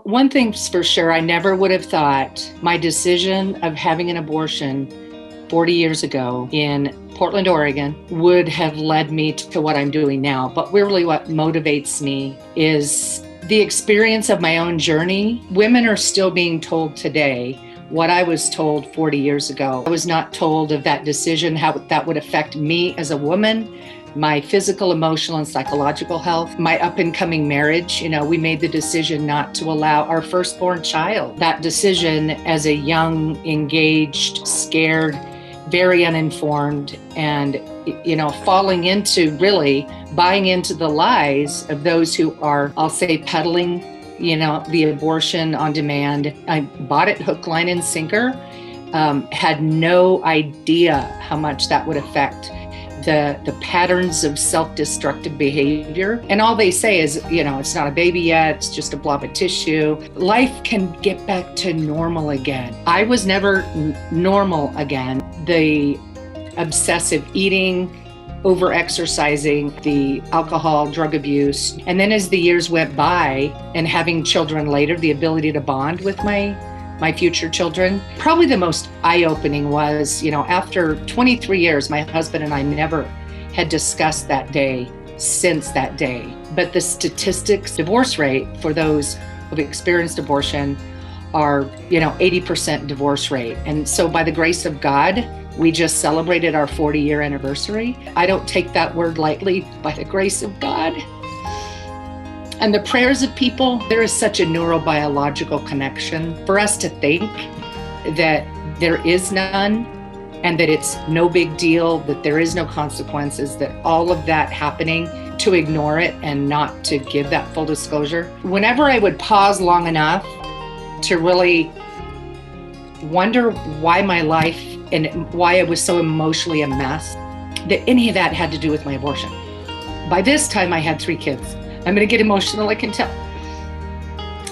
One thing's for sure, I never would have thought my decision of having an abortion 40 years ago in Portland, Oregon, would have led me to what I'm doing now. But really what motivates me is the experience of my own journey. Women are still being told today what I was told 40 years ago. I was not told of that decision, how that would affect me as a woman, my physical, emotional, and psychological health, my up and coming marriage. We made the decision not to allow our firstborn child. That decision as a young, engaged, scared, very uninformed, and, falling into really buying into the lies of those who are, I'll say, peddling, the abortion on demand. I bought it hook, line, and sinker, had no idea how much that would affect the patterns of self-destructive behavior. And all they say is, it's not a baby yet, it's just a blob of tissue. Life can get back to normal again. I was never normal again. The obsessive eating, over-exercising, the alcohol, drug abuse. And then as the years went by and having children later, the ability to bond with my future children. Probably the most eye-opening was, after 23 years, my husband and I never had discussed that day since that day. But the statistics, divorce rate for those who've experienced abortion are, 80% divorce rate. And so by the grace of God, we just celebrated our 40-year anniversary. I don't take that word lightly, by the grace of God. And the prayers of people, there is such a neurobiological connection. For us to think that there is none and that it's no big deal, that there is no consequences, that all of that happening, to ignore it and not to give that full disclosure. Whenever I would pause long enough to really wonder why my life and why I was so emotionally a mess, that any of that had to do with my abortion. By this time, I had 3 kids. I'm going to get emotional, I can tell.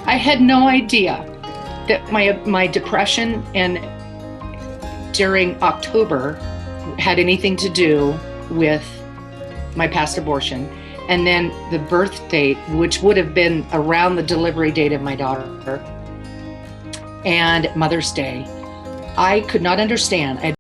I had no idea that my depression and during October had anything to do with my past abortion. And then the birth date, which would have been around the delivery date of my daughter, and Mother's Day. I could not understand.